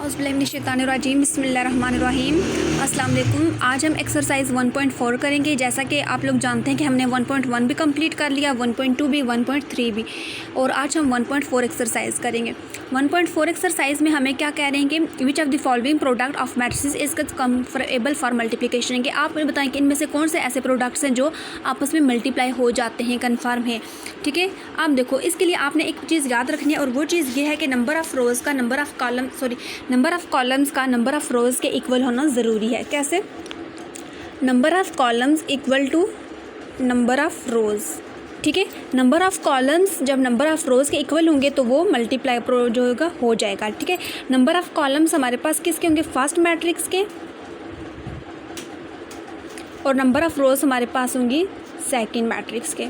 औज़ुबिल्लाहिमिनश्शैतानिर्रजीम बिस्मिल्लाहिर्रहमानिर्रहीम। अस्सलाम वालेकुम। आज हम एक्सरसाइज 1.4 करेंगे। जैसा कि आप लोग जानते हैं कि हमने 1.1 भी कंप्लीट कर लिया, 1.2 भी, 1.3 भी, और आज हम 1.4 एक्सरसाइज करेंगे। 1.4 एक्सरसाइज में हमें क्या कह रहे हैं कि which of the following product of matrices is comfortable for multiplication, कि आप बताएं कि इनमें से कौन से ऐसे प्रोडक्ट्स हैं जो आपस में मल्टीप्लाई हो जाते हैं, कन्फर्म है। ठीक है, आप देखो इसके लिए आपने एक चीज़ याद रखनी है, और वो चीज़ ये है कि नंबर ऑफ़ रोज़ का नंबर ऑफ़ कॉलम्स का नंबर ऑफ़ रोज़ के इक्वल होना ज़रूरी है। कैसे? Number of columns equal to number of rows. ठीक है, नंबर ऑफ़ कॉलम्स जब नंबर ऑफ़ रोज़ के इक्वल होंगे तो वो मल्टीप्लाई जो होगा हो जाएगा। ठीक है, नंबर ऑफ़ कॉलम्स हमारे पास किसके होंगे? फर्स्ट मैट्रिक्स के, और नंबर ऑफ़ रोज़ हमारे पास होंगी सेकेंड मैट्रिक्स के।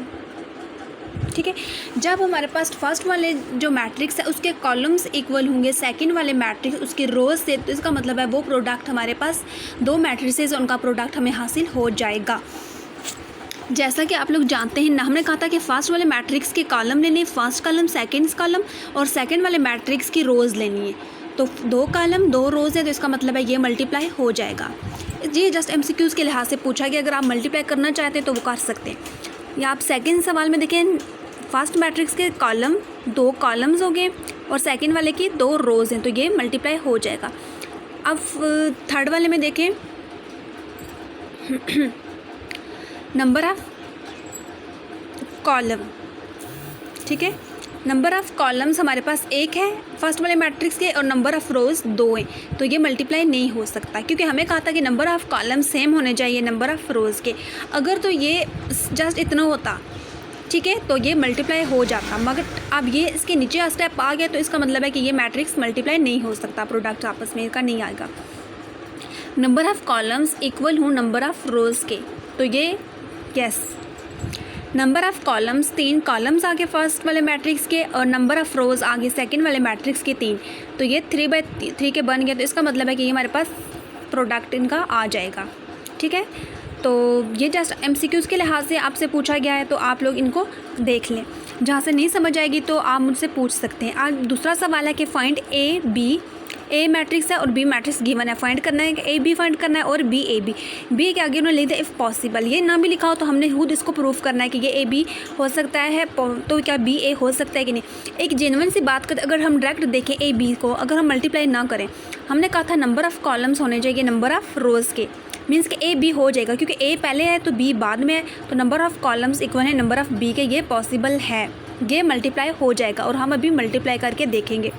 ठीक है, जब हमारे पास फर्स्ट वाले जो मैट्रिक्स है उसके कॉलम्स इक्वल होंगे सेकंड वाले मैट्रिक्स उसके रोज़ से, तो इसका मतलब है वो प्रोडक्ट हमारे पास दो मैट्रिसेस उनका प्रोडक्ट हमें हासिल हो जाएगा। जैसा कि आप लोग जानते हैं ना, हमने कहा था कि फर्स्ट वाले मैट्रिक्स के कॉलम लेने, फर्स्ट कॉलम सेकंड कॉलम, और सेकंड वाले मैट्रिक्स की रोज़ लेनी है। तो दो कॉलम दो रोज़ है, तो इसका मतलब है ये मल्टीप्लाई हो जाएगा। ये जस्ट MCQs के लिहाज से पूछा गया, अगर आप मल्टीप्लाई करना चाहते हैं तो वो कर सकते हैं। या आप सेकेंड सवाल में देखें, फर्स्ट मैट्रिक्स के कॉलम दो कॉलम्स हो गए और सेकंड वाले की दो रोज़ हैं, तो ये मल्टीप्लाई हो जाएगा। अब थर्ड वाले में देखें, नंबर ऑफ़ कॉलम, ठीक है, नंबर ऑफ़ कॉलम्स हमारे पास एक है फर्स्ट वाले मैट्रिक्स के, और नंबर ऑफ़ रोज़ दो हैं, तो ये मल्टीप्लाई नहीं हो सकता, क्योंकि हमें कहा था कि नंबर ऑफ़ कॉलम सेम होने चाहिए नंबर ऑफ़ रोज़ के। अगर तो ये जस्ट इतना होता, ठीक है, तो ये मल्टीप्लाई हो जाता, मगर अब ये इसके नीचे स्टेप आ गया, तो इसका मतलब है कि ये मैट्रिक्स मल्टीप्लाई नहीं हो सकता, प्रोडक्ट आपस में का नहीं आएगा। नंबर ऑफ़ कॉलम्स इक्वल हो नंबर ऑफ़ रोज़ के, तो ये यस, नंबर ऑफ़ कॉलम्स तीन कॉलम्स आगे फर्स्ट वाले मैट्रिक्स के, और नंबर ऑफ़ रोज़ आगे सेकंड वाले मैट्रिक्स के तीन, तो ये 3/3 के बन गया, तो इसका मतलब है कि ये हमारे पास प्रोडक्ट इनका आ जाएगा। ठीक है, तो ये जस्ट MCQs के लिहाज से आपसे पूछा गया है, तो आप लोग इनको देख लें। जहाँ से नहीं समझ आएगी तो आप मुझसे पूछ सकते हैं। आज दूसरा सवाल है कि फाइंड ए मैट्रिक्स है और बी मैट्रिक्स गिवन है, फाइंड करना है कि AB फाइंड करना है और BAB। बी के आगे उन्होंने लिख दिया इफ़ पॉसिबल, ये ना भी लिखा हो तो हमने खुद इसको प्रूफ करना है कि ये AB हो सकता है, तो क्या BA हो सकता है कि नहीं। एक जेन्युइन सी बात करते, अगर हम डायरेक्ट देखें AB को, अगर हम मल्टीप्लाई ना करें, हमने कहा था नंबर ऑफ़ कॉलम्स होने चाहिए नंबर ऑफ़ रोज़ के, मीन्स कि AB हो जाएगा, क्योंकि A पहले है तो B बाद में है, तो नंबर ऑफ़ कॉलम्स इक्वल है नंबर ऑफ़ B के, ये पॉसिबल है, ये मल्टीप्लाई हो जाएगा, और हम अभी मल्टीप्लाई करके देखेंगे।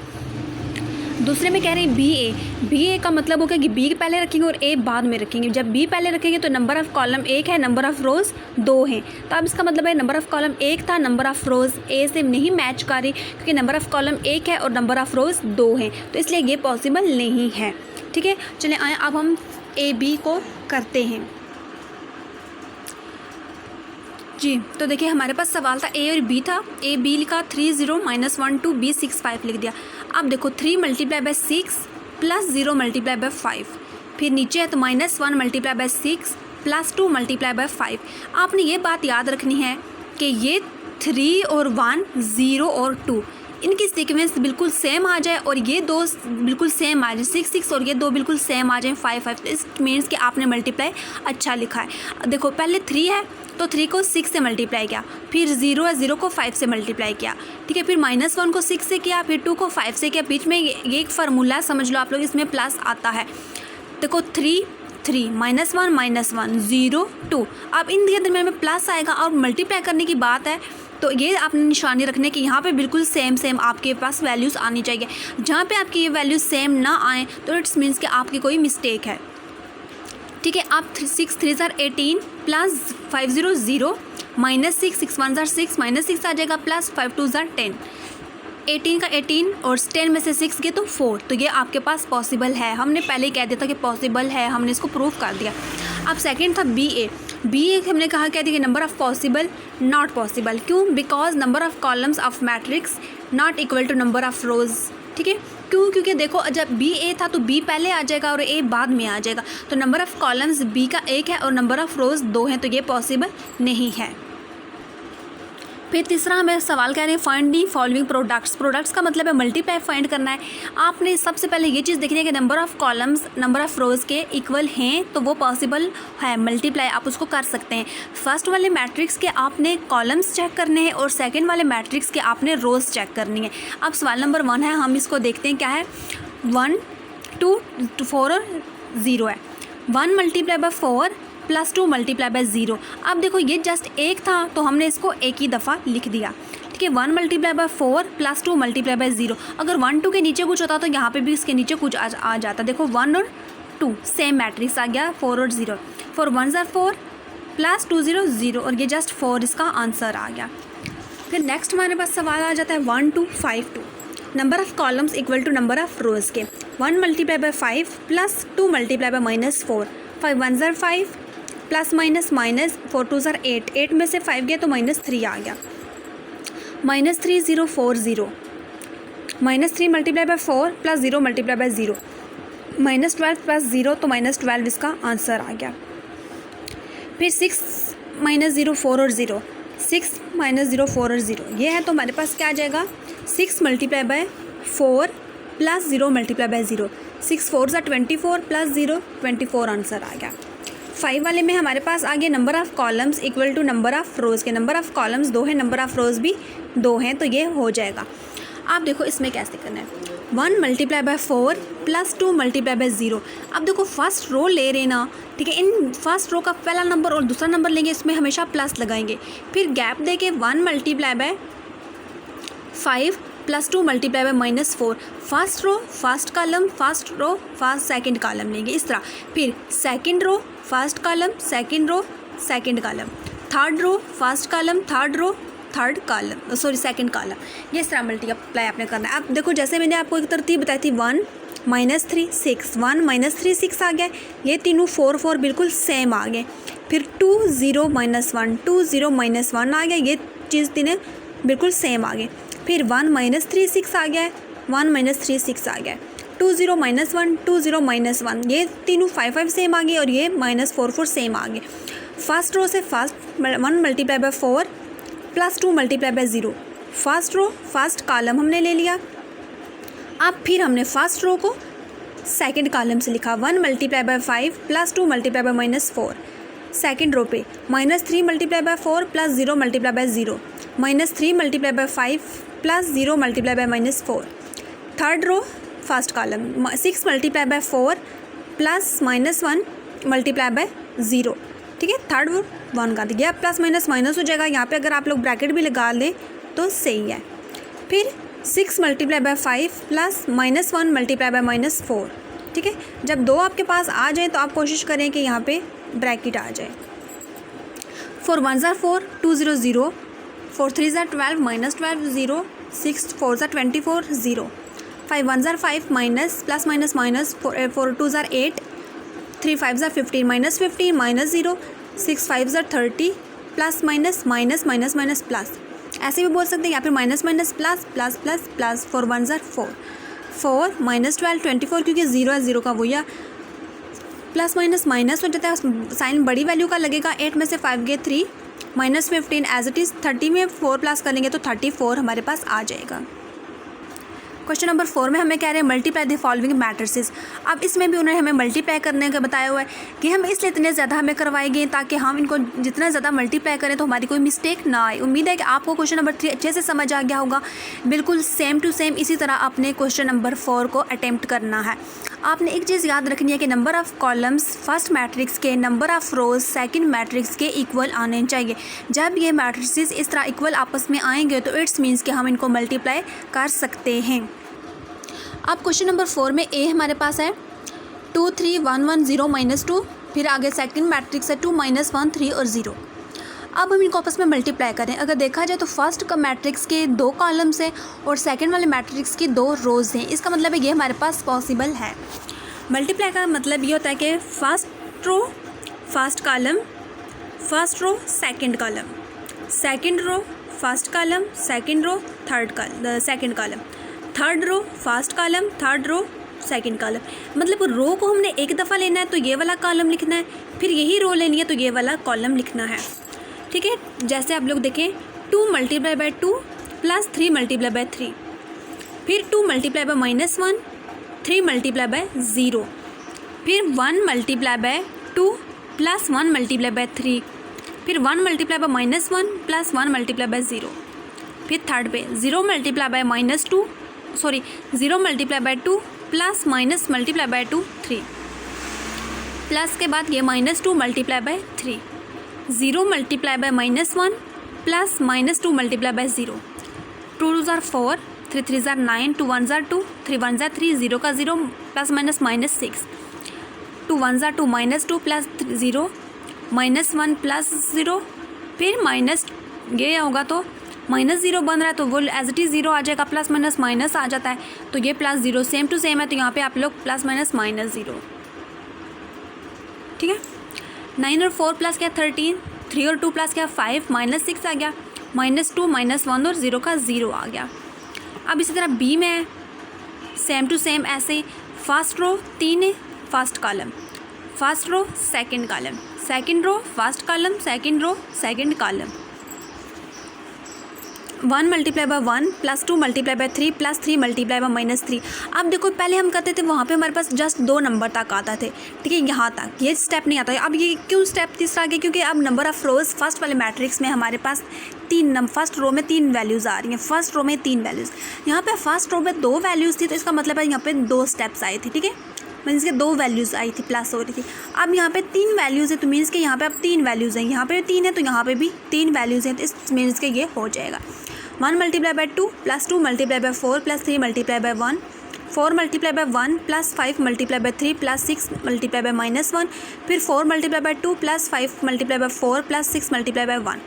दूसरे में कह रहे हैं BA का मतलब होगा कि B पहले रखेंगे और A बाद में रखेंगे। जब B पहले रखेंगे तो नंबर ऑफ़ कॉलम एक है, नंबर ऑफ़ रोज़ दो हैं, तो अब इसका मतलब है नंबर ऑफ़ कॉलम एक था, नंबर ऑफ़ रोज़ A से नहीं मैच कर रही, क्योंकि नंबर ऑफ़ कॉलम एक है और नंबर ऑफ़ रोज़ दो हैं, तो इसलिए ये पॉसिबल नहीं है। ठीक है, चलें आए अब हम AB को करते हैं जी। तो देखिए हमारे पास सवाल था A और B था, A B लिखा 3 0 -1 2 B 6 5 लिख दिया। अब देखो 3 multiply bye 6 plus 0 multiply by 5, फिर नीचे है तो -1 multiply bye 6 plus 2 multiply by 5। आपने ये बात याद रखनी है कि ये 3 और 1 0 और 2 इनकी सीक्वेंस बिल्कुल सेम आ जाए, और ये दो बिल्कुल सेम आ जाए 6 6, और ये दो बिल्कुल सेम आ जाए 5 5, तो इस मीन्स कि आपने मल्टीप्लाई अच्छा लिखा है। देखो पहले 3 है तो 3 को 6 से मल्टीप्लाई किया, फिर 0 है 0 को 5 से मल्टीप्लाई किया, ठीक है, फिर -1 को 6 से किया, फिर 2 को 5 से किया, बीच में ये एक फार्मूला समझ लो आप लोग, इसमें प्लस आता है। देखो 3 3 -1 0 2, अब इन अंदर में प्लस आएगा, और मल्टीप्लाई करने की बात है तो ये आपने निशानी रखने की यहाँ पे बिल्कुल सेम आपके पास वैल्यूज़ आनी चाहिए। जहाँ पे आपकी ये वैल्यूज़ सेम ना आए तो इट्स मीन्स कि आपकी कोई मिस्टेक है। ठीक है, आप 6 3 18 प्लस 5 0 0 -6 6 1 6 -6 आ जाएगा, प्लस 5 2 10, 18 का 18 और 10 में से 6 गए तो 4, तो ये आपके पास पॉसिबल है। हमने पहले ही कह दिया था कि पॉसिबल है, हमने इसको प्रूफ कर दिया। अब सेकंड था BA हमने कहा क्या थी कि number of possible not possible, क्यों? Because number of columns of matrix not equal to number of rows. ठीक है, क्यों? क्योंकि देखो जब BA था तो B पहले आ जाएगा और A बाद में आ जाएगा, तो नंबर ऑफ़ कॉलम्स B का एक है और नंबर ऑफ़ रोज़ दो हैं, तो ये पॉसिबल नहीं है। फिर तीसरा हमें सवाल कह रहे हैं find the following products. Products का मतलब है मल्टीप्लाई फाइंड करना है। आपने सबसे पहले ये चीज़ देखनी है कि number of columns number of rows के इक्वल हैं तो वो पॉसिबल है, मल्टीप्लाई आप उसको कर सकते हैं। फर्स्ट वाले मैट्रिक्स के आपने कॉलम्स चेक करने हैं और सेकेंड वाले मैट्रिक्स के आपने रोज़ चेक करनी है। अब सवाल नंबर 1 है, हम इसको देखते हैं क्या है। 1 2 4 और 0 है। 1 multiply by 4 plus 2 multiply by 0। अब देखो ये जस्ट एक था तो हमने इसको एक ही दफ़ा लिख दिया, ठीक है। 1 multiply by 4 plus 2 multiply by 0। अगर 1 2 के नीचे कुछ होता तो यहाँ पे भी इसके नीचे कुछ आ जाता। देखो 1 और 2 सेम मैट्रिक्स आ गया, 4 और 0। 4 1 ज़ा 4 प्लस 2 0 0 और ये जस्ट 4 इसका आंसर आ गया। फिर नेक्स्ट हमारे पास सवाल आ जाता है 1 2 5 2। Number of columns equal to number of rows के। 1 multiply by 5 plus 2 multiply by -4। 5 1 ज़ा 5 प्लस माइनस माइनस 4 2 ज़ा 8। 8 में से 5 गया तो -3 आ गया। -3 0 4 0। -3 multiply by 4 plus 0 multiply by 0। -12 plus 0 तो -12 इसका आंसर आ गया। फिर 6 -0 4 और 0। 6 -0 4 और 0 ये है तो हमारे पास क्या आ जाएगा 6 multiply by 4 plus 0 multiply by 0। 6 4 ज़ा 24 प्लस 0 24 आंसर आ गया। 5 वाले में हमारे पास आ गया number of columns equal to number of rows के। नंबर ऑफ़ कॉलम्स 2 है, नंबर ऑफ़ रोज़ भी 2 हैं तो ये हो जाएगा। आप देखो इसमें कैसे करना है। 1 multiply by 4 plus 2 multiply by 0। अब देखो फर्स्ट रो ले रहे ना, ठीक है। इन फर्स्ट रो का पहला नंबर और दूसरा नंबर लेंगे, इसमें हमेशा प्लस लगाएंगे। फिर गैप दे के 1 multiply by 5 plus 2 multiply by -4। First row first column, first row first second column लेंगे इस तरह। फिर second row first column, second row second column. Third row first column, third row third column, sorry second column. ये इस तरह multiply आपने करना है। अब देखो जैसे मैंने आपको एक तरतीब बताई थी 1 -3 6। 1 -3 6 आ गया। ये तीनों 4 4 बिल्कुल सेम आ गए। फिर 2 0 -1 2 0 -1 आ गया। ये चीज़ तीनों बिल्कुल सेम आ गए। फिर 1 -3 6 आ गया है। 1 -3 6 आ गया है। 2 0 -1 2 0 -1 ये तीनों 5 5 सेम आ गए और ये -4 4 सेम आ गए। फर्स्ट रो से first 1 multiply by 4 plus 2 multiply by 0। First row first column हमने ले लिया। अब फिर हमने फर्स्ट रो को सेकंड कॉलम से लिखा। 1 multiply by 5 plus 2 multiply by -4। Second row पे -3 multiply by 4 plus 0 multiply by 0। -3 multiply by 5 plus 0 multiply by -4। Third row first column 6 multiply by 4 plus -1 multiply by 0, ठीक है। थर्ड रो 1 का दिया, plus minus minus हो जाएगा। यहाँ पे अगर आप लोग ब्रैकेट भी लगा लें तो सही है। फिर 6 multiply by 5 plus -1 multiply by -4, ठीक है। जब 2 आपके पास आ जाए तो आप कोशिश करें कि यहाँ पे ब्रैकेट आ जाए। 4 1 ज़ा 4 2 0 0। 4 3 ज़ा 12 -12 0। 6 4 ज़ा 24 0। 5 1 ज़ा 5 माइनस प्लस माइनस माइनस 4 2 ज़ा 8। 3 5 ज़ा 15 -15 -0। 6 5 ज़ा 30 plus minus minus minus minus plus, ऐसे भी बोल सकते हैं। यहाँ पे minus minus plus plus plus plus. 4 1 ज़ा 4 4 -12 24 क्योंकि 0 है, 0 का वो या प्लस माइनस माइनस हो जाता है, साइन बड़ी वैल्यू का लगेगा। 8 में से 5 गए 3 -15 एज इट इज़। 30 में 4 प्लस करेंगे तो 34 हमारे पास आ जाएगा। क्वेश्चन नंबर 4 में हमें कह रहे हैं मल्टीप्लाई द फॉलोइंग मैट्रिसेस। अब इसमें भी उन्होंने हमें मल्टीप्लाई करने का बताया हुआ है कि हम इसलिए इतने ज़्यादा हमें करवाए गए ताकि हम इनको जितना ज़्यादा मल्टीप्लाई करें तो हमारी कोई मिस्टेक ना आए। उम्मीद है कि आपको क्वेश्चन नंबर 3 अच्छे से समझ आ गया होगा। बिल्कुल सेम टू सेम इसी तरह आपने क्वेश्चन नंबर 4 को अटैम्प्ट करना है। आपने एक चीज़ याद रखनी है कि number of columns first matrix के number of rows second matrix के इक्वल आने चाहिए। जब ये मैट्रिसेस इस तरह इक्वल आपस में आएंगे तो इट्स मीन्स कि हम इनको मल्टीप्लाई कर सकते हैं। अब क्वेश्चन नंबर 4 में ए हमारे पास है 2 3 1 1 0 -2। फिर आगे सेकंड मैट्रिक्स है 2 -1 3 और 0। अब हम इनको आपस में मल्टीप्लाई करें। अगर देखा जाए तो फर्स्ट का मैट्रिक्स के 2 कॉलम्स हैं और सेकंड वाले मैट्रिक्स की 2 रोज़ हैं। इसका मतलब है ये हमारे पास पॉसिबल है। मल्टीप्लाई का मतलब ये होता है कि first row first column, first row second column, second row first column, second row second column, third row first column, third row second column. मतलब रो को हमने एक दफ़ा लेना है तो ये वाला कॉलम लिखना है, फिर यही रो लेनी है तो ये वाला कॉलम लिखना है, ठीक है। जैसे आप लोग देखें 2 multiply by 2 plus 3 multiply by 3, फिर 2 मल्टीप्लाई बाय -1, 3 मल्टीप्लाई बाय 0, फिर 1 multiply by 2 plus 1 multiply by 3, फिर 1 multiply by -1 plus 1 multiply by 0, फिर थर्ड पे 0 multiply by -0 multiply by 2 plus minus multiply by 2 3, plus के बाद ये -2 multiply by 3, 0 multiply by -1 plus -2 multiply by 0, 2 2 ज़ार 4, 3 3 ज़ार 9, 2 1 ज़ार 2, 3 1 ज़ार 3, 0 का 0 प्लस -6, 2 1 ज़ार 2 -2 प्लस 0 -1 प्लस 0, फिर माइनस ये होगा तो -0 बन रहा है तो वो एज इट इज़ 0 आ जाएगा, प्लस माइनस आ जाता है तो ये प्लस 0 सेम टू सेम है, तो यहाँ पे आप लोग प्लस -0, ठीक है। 9 और 4 प्लस क्या 13, 3 और 2 प्लस क्या 5, -6 आ गया, -2 -1 और 0 का 0 आ गया। अब इसी तरह बी में है सेम टू सेम ऐसे, फर्स्ट रो 3 है, first column, first row second column, second row first column, second row second column, 1 multiply by 1 plus 2 multiply by 3 plus 3 multiply by -3। अब देखो पहले हम करते थे वहाँ पे हमारे पास जस्ट 2 नंबर तक आता थे, ठीक है, यहाँ तक ये स्टेप नहीं आता है। अब ये क्यों स्टेप तीसरा आ गया, क्योंकि अब नंबर ऑफ रोज़ फर्स्ट वाले मैट्रिक्स में हमारे पास फर्स्ट रो में 3 वैल्यूज़ आ रही हैं, फर्स्ट रो में 3 वैल्यूज़, यहाँ पे फर्स्ट रो में 2 वैल्यूज़ थी तो इसका मतलब है यहाँ पे 2 स्टेप्स आए थे, ठीक है, मीन्स के 2 वैल्यूज़ आई थी प्लस हो रही थी। अब यहाँ पे 3 वैल्यूज़ है तो मीन्स के यहाँ पे अब 3 वैल्यूज़ हैं, यहाँ पे 3 है तो यहाँ पे भी 3 वैल्यूज़ हैं, तो इस मीन्स के ये हो जाएगा 1 multiply by 2 plus 2 multiply by 4 plus 3 multiply by 1, 4 multiply by 1 plus 5 multiply by 3 plus 6 multiply by -1, फिर 4 multiply by 2 plus 5 multiply by 4 plus 6 multiply by 1,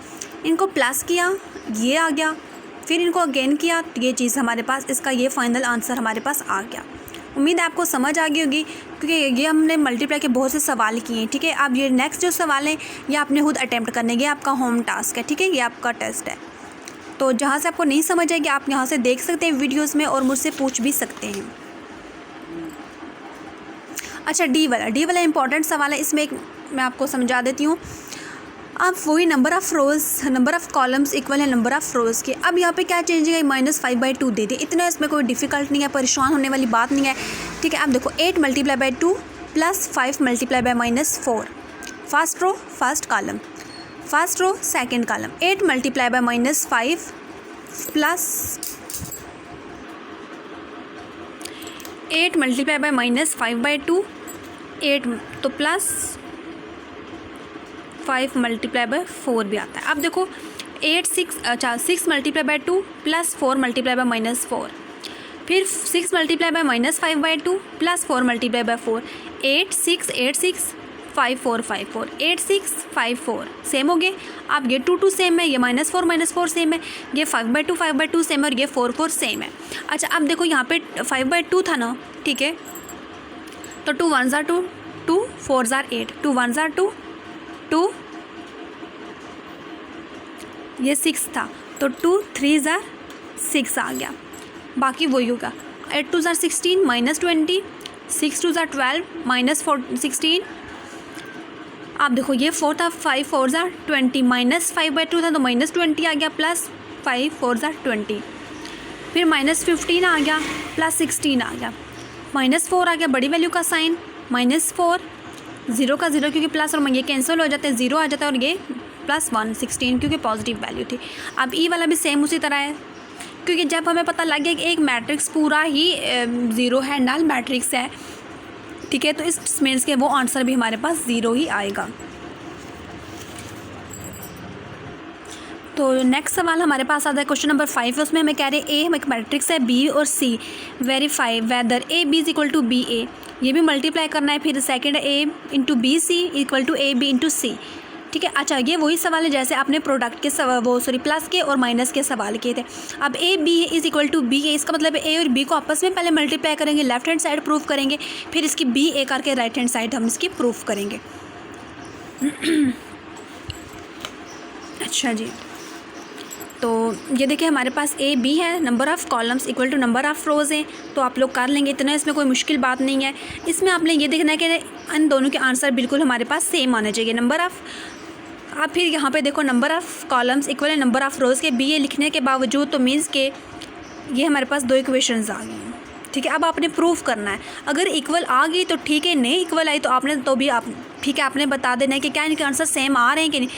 इनको प्लस किया ये आ गया, फिर इनको अगेन किया तो ये चीज़ हमारे पास, इसका ये फाइनल आंसर हमारे पास आ गया। उम्मीद है आपको समझ आ गई होगी, क्योंकि ये हमने मल्टीप्लाई के बहुत से सवाल किए हैं, ठीक है। अब ये नेक्स्ट जो सवाल है ये आपने खुद अटैम्प्ट करने के, आपका होम टास्क है, ठीक है, ये आपका टेस्ट है। तो जहाँ से आपको नहीं समझ आएगी आप यहाँ से देख सकते हैं वीडियोस में और मुझसे पूछ भी सकते हैं। अच्छा डी वाला इंपॉर्टेंट सवाल है, इसमें एक मैं आपको समझा देती हूँ। अब वही नंबर ऑफ़ कॉलम्स इक्वल है नंबर ऑफ़ रोज़ के। अब यहाँ पे क्या चेंज है, -5/2 दे दिए, इतना इसमें कोई डिफ़िकल्ट नहीं है, परेशान होने वाली बात नहीं है, ठीक है। अब देखो 8 multiply by 2 plus 5 multiply by -4, first row first column, first row second column, 8 multiply by -5 plus 8 multiply by -5/2, 8 तो प्लस 5 मल्टीप्लाई बाय 4 भी आता है। अब देखो 6 multiply by 2 plus 4 multiply by -4, फिर 6 multiply by -5/2 plus 4 multiply by 4, 8 6 8 6 5 4 5 4 8 6 5 4 same हो गए। अब ये 2 2 सेम है, ये -4 सेम है, ये 5/2 सेम है और ये 4 4 सेम है। अच्छा अब देखो यहाँ पे 5/2 था ना, ठीक है, तो 2 1 ज़ार 2, 2 4 ज़ार 8, 2 1 ज़ार 2, 2 ये 6 था तो 2 3 ज़ार 6 आ गया, बाकी वही होगा। 8 2 ज़ार 16 -20, 6 2 ज़ार 12 -16। आप देखो ये 4 था, 5 4 ज़ार 20, -5/2 था तो -20 आ गया, प्लस 5 4 ज़ार 20, फिर -15 आ गया, प्लस 16 आ गया, -4 आ गया, बड़ी वैल्यू का साइन, -4, 0 का 0 क्योंकि प्लस और ये कैंसिल हो जाते हैं, 0 आ जाता है, और ये +1 16 क्योंकि पॉजिटिव वैल्यू थी। अब ई वाला भी सेम उसी तरह है, क्योंकि जब हमें पता लग गया कि एक मैट्रिक्स पूरा ही 0 है, नल मैट्रिक्स है, ठीक है, तो इस मीन्स के वो आंसर भी हमारे पास 0 ही आएगा। तो नेक्स्ट सवाल हमारे पास आता है क्वेश्चन नंबर 5, उसमें हमें कह रहे हैं ए एक मैट्रिक्स है बी और c, verify whether a b is equal to b a, ये भी मल्टीप्लाई करना है, फिर second a into b c equal to a b into c, ठीक है। अच्छा ये वही सवाल है जैसे आपने प्रोडक्ट के प्लस के और माइनस के सवाल किए थे। अब a b is equal to b a, इसका मतलब ए और बी को आपस में पहले मल्टीप्लाई करेंगे, लेफ्ट हैंड साइड प्रूफ करेंगे, फिर इसकी बी ए करके राइट हैंड साइड हम इसकी प्रूफ करेंगे। अच्छा जी, तो ये देखिए हमारे पास ए बी है, number of columns equal to number of rows हैं, तो आप लोग कर लेंगे, इतना इसमें कोई मुश्किल बात नहीं है। इसमें आपने ये देखना है कि इन दोनों के आंसर बिल्कुल हमारे पास सेम आने चाहिए। नंबर ऑफ़ अब फिर यहाँ पे देखो नंबर ऑफ़ कॉलम्स इक्वल है नंबर ऑफ़ रोज़ के, बी ए लिखने के बावजूद तो मीन्स के ये हमारे पास दो इक्वेशंस आ गई हैं। ठीक है, अब आपने प्रूफ करना है। अगर इक्वल आ गई तो ठीक है, नहीं इक्वल आई तो आपने तो भी आप ठीक है आपने बता देना है कि क्या इनके आंसर सेम आ रहे हैं कि नहीं।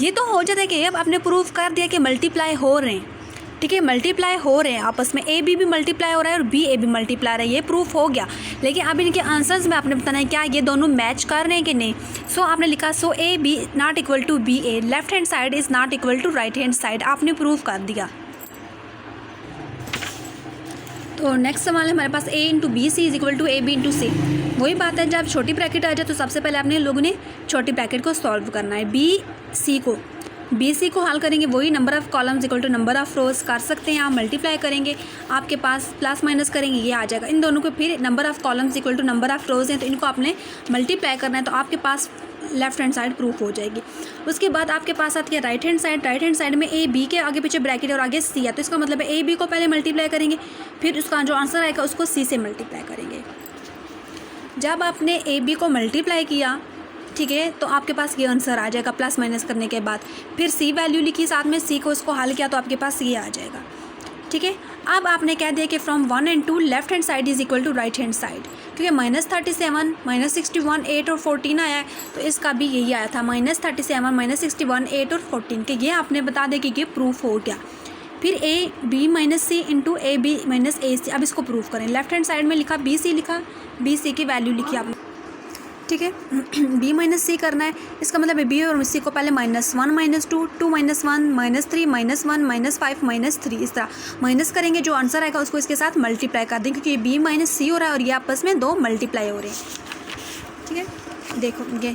ये तो हो जाता है कि अब आपने प्रूफ कर दिया कि मल्टीप्लाई हो रहे हैं। ठीक है, मल्टीप्लाई हो रहे हैं आपस में, ए बी भी मल्टीप्लाई हो रहा है और बी ए भी मल्टीप्लाई रहा है, ये प्रूफ हो गया। लेकिन अब इनके आंसर्स में आपने बताना है क्या ये दोनों मैच कर रहे हैं कि नहीं। सो आपने लिखा so a b not equal to b a, left hand side is not equal to right hand side, आपने प्रूफ कर दिया। तो नेक्स्ट सवाल है हमारे पास a into b c is equal to a b into c. वही बात है, जब छोटी ब्रैकेट आ जाए तो सबसे पहले आपने लोगों ने छोटी ब्रैकेट को सॉल्व करना है। बी सी को हल करेंगे, वही number of columns equal to number of rows कर सकते हैं आप, मल्टीप्लाई करेंगे आपके पास प्लस माइनस करेंगे ये आ जाएगा। इन दोनों को फिर number of columns equal to number of rows हैं तो इनको आपने मल्टीप्लाई करना है तो आपके पास लेफ्ट हैंड साइड प्रूफ हो जाएगी। उसके बाद आपके पास आती है राइट हैंड साइड में ए बी के आगे पीछे ब्रैकेट और आगे सी है, तो इसका मतलब है ए बी को पहले मल्टीप्लाई करेंगे, फिर उसका जो आंसर आएगा उसको सी से मल्टीप्लाई करेंगे। जब आपने ए बी को मल्टीप्लाई किया ठीक है तो आपके पास ये आंसर आ जाएगा प्लस माइनस करने के बाद, फिर सी वैल्यू लिखी साथ में, सी को उसको हल किया तो आपके पास ये आ जाएगा। ठीक है, अब आपने कह दिया कि from 1 and 2 left hand side is equal to right hand side, क्योंकि -37 -61 8 और 14 आया है तो इसका भी यही आया था -37 -61 8 और 14 के, ये आपने बता दें कि ये प्रूफ हो गया। फिर a b minus c into a b minus a c, अब इसको प्रूफ करें। लेफ्ट हैंड साइड में लिखा बी सी, लिखा बी सी की वैल्यू लिखी आपने। ठीक है, बी माइनस सी करना है, इसका मतलब है बी और सी को पहले -1 -2 2 -1 -3 -1 -5 -3 इस तरह माइनस करेंगे, जो आंसर आएगा उसको इसके साथ मल्टीप्लाई कर देंगे, क्योंकि ये बी माइनस सी हो रहा है और ये आपस में दो मल्टीप्लाई हो रहे हैं। ठीक है, देखो ये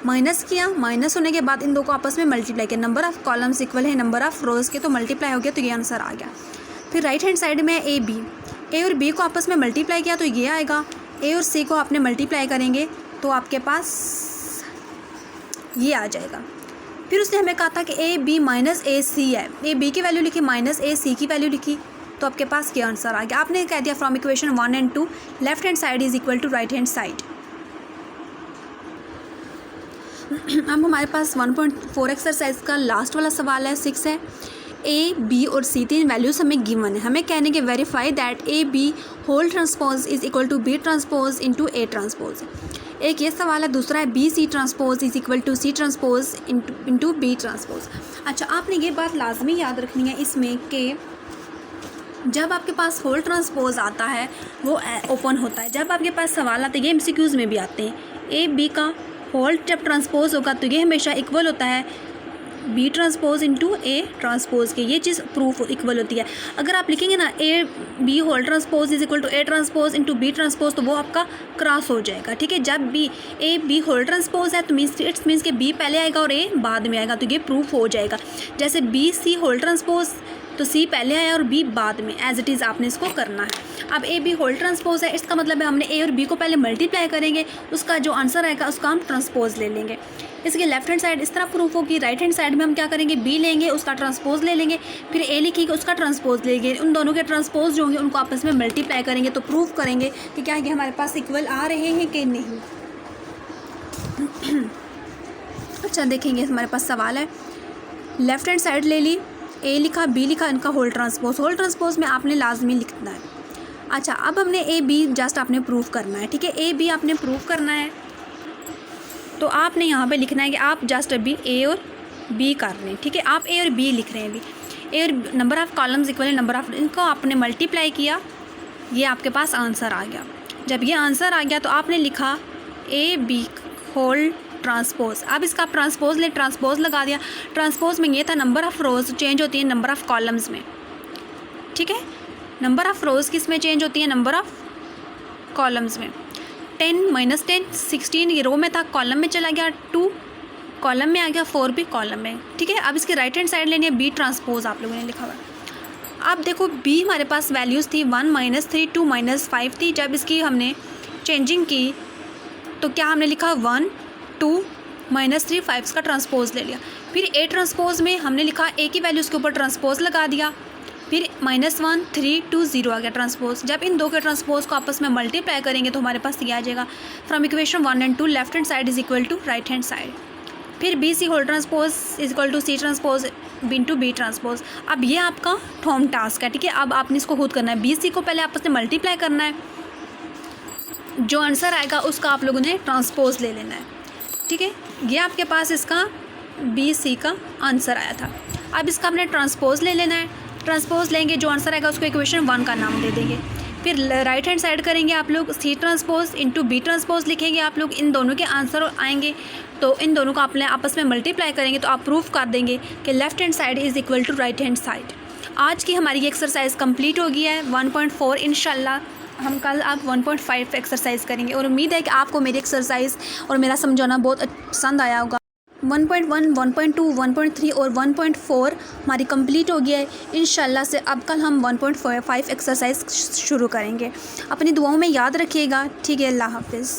माइनस किया, माइनस होने के बाद इन दो को आपस में मल्टीप्लाई किया, नंबर ऑफ़ कॉलम्स इक्वल है नंबर ऑफ़ रोज़ के, तो मल्टीप्लाई हो गया तो ये आंसर आ गया। फिर राइट हैंड साइड में ए और बी को आपस में मल्टीप्लाई किया तो ये आएगा, ए और सी को आपने मल्टीप्लाई करेंगे तो आपके पास ये आ जाएगा। फिर उसने हमें कहा था कि ए बी माइनस ए सी है, ए बी की वैल्यू लिखी माइनस ए सी की वैल्यू लिखी तो आपके पास ये आंसर आ गया। आपने कह दिया from equation 1 and 2 left hand side is equal to right hand side. अब हमारे पास 1.4 एक्सरसाइज का लास्ट वाला सवाल है, 6 है। ए बी और सी तीन वैल्यूज़ हमें गिवन है, हमें कहने के verify that A B whole transpose is equal to B transpose into A transpose. एक ये सवाल है, दूसरा है B C transpose is equal to C transpose into B transpose. अच्छा, आपने ये बात लाजमी याद रखनी है इसमें कि जब आपके पास होल ट्रांसपोज आता है वो ओपन होता है, जब आपके पास सवाल आते हैं ये एमसीक्यूज़ में भी आते हैं, ए बी का होल जब ट्रांसपोज होगा तो ये हमेशा इक्वल होता है B transpose into A transpose के, ये चीज़ प्रूफ इक्वल होती है। अगर आप लिखेंगे ना A B whole transpose is equal to A transpose into B transpose तो वो आपका क्रॉस हो जाएगा। ठीक है, जब B A B whole transpose है तो इट्स मीन्स कि बी पहले आएगा और ए बाद में आएगा, तो ये प्रूफ हो जाएगा। जैसे बी सी होल ट्रांसपोज तो सी पहले आया और बी बाद में, एज इट इज़ आपने इसको करना है। अब ए बी होल ट्रांसपोज है, इसका मतलब है हमने ए और बी को पहले मल्टीप्लाई करेंगे, उसका जो आंसर आएगा उसका हम ट्रांसपोज ले लेंगे। इसकी लेफ्ट हैंड साइड इस तरह प्रूफ होगी, राइट हैंड साइड में हम क्या करेंगे, बी लेंगे उसका ट्रांसपोज ले लेंगे, फिर ए लिखेंगे उसका ट्रांसपोज लेंगे, उन दोनों के ट्रांसपोज जो होंगे उनको आपस में मल्टीप्लाई करेंगे तो प्रूफ करेंगे कि क्या ये हमारे पास इक्वल आ रहे हैं कि नहीं। अच्छा, देखेंगे हमारे पास सवाल है, लेफ्ट हैंड साइड ले ली, ए लिखा बी लिखा, इनका होल ट्रांसपोज में आपने लाजमी लिखना है। अच्छा, अब हमने ए बी जस्ट आपने प्रूफ करना है। ठीक है, ए बी आपने प्रूफ करना है तो आपने यहाँ पे लिखना है कि आप जस्ट अभी ए और बी कर रहे हैं। ठीक है, आप ए और बी लिख रहे हैं अभी, ए और number of columns equal number of, इनको आपने मल्टीप्लाई किया, ये आपके पास आंसर आ गया। जब ये आंसर आ गया तो आपने लिखा ए बी होल ट्रांसपोज। अब इसका ट्रांसपोज लगा दिया। ट्रांसपोज में ये था नंबर ऑफ़ रोज़ चेंज होती है नंबर ऑफ़ कॉलम्स में। ठीक है, नंबर ऑफ़ रोज़ किस में चेंज होती है, नंबर ऑफ़ कॉलम्स में। 10 -10 16 ये रो में था, कॉलम में चला गया, 2 कॉलम में आ गया, 4 भी कॉलम में। ठीक है, अब इसकी राइट हैंड साइड लेनी है बी ट्रांसपोज, आप लोगों ने लिखा हुआ। अब देखो बी हमारे पास वैल्यूज़ थी 1 -3 2 -5 थी, जब इसकी हमने चेंजिंग की तो क्या हमने लिखा 1 2 -3 5 का ट्रांसपोज ले लिया। फिर ए ट्रांसपोज में हमने लिखा ए की वैल्यू उसके ऊपर ट्रांसपोज लगा दिया, फिर -1 3 2 0 आ गया ट्रांसपोज। जब इन दो के ट्रांसपोज को आपस में मल्टीप्लाई करेंगे तो हमारे पास ये आ जाएगा from equation 1 and 2 left hand side is equal to right hand side. फिर b c whole transpose is equal to C transpose into B transpose. अब ये आपका होम टास्क है, ठीक है। अब आपने इसको खुद करना है। बी सी को पहले आपस में मल्टीप्लाई करना है, जो आंसर आएगा उसका आप लोगों ने ट्रांसपोज ले लेना है, ठीक है। ये आपके पास इसका बी सी का आंसर आया था। अब इसका आपने ट्रांसपोज ले लेना है। ट्रांसपोज लेंगे, जो आंसर आएगा उसको इक्वेशन 1 का नाम दे देंगे। फिर राइट हैंड साइड करेंगे आप लोग, C transpose into B transpose लिखेंगे आप लोग। इन दोनों के आंसर आएंगे तो इन दोनों को आपने आपस में मल्टीप्लाई करेंगे तो आप प्रूफ कर देंगे कि left hand side is equal to right hand side. आज की हमारी एक्सरसाइज कंप्लीट हो गई है 1.4। इंशाल्लाह हम कल आप 1.5 एक्सरसाइज करेंगे और उम्मीद है कि आपको मेरी एक्सरसाइज और मेरा समझाना बहुत पसंद आया होगा। 1.1, 1.2, 1.3 और 1.4 हमारी कंप्लीट हो गया है। इंशाल्लाह से अब कल हम 1.5 एक्सरसाइज शुरू करेंगे। अपनी दुआओं में याद रखिएगा, ठीक है। अल्लाह हाफिज़।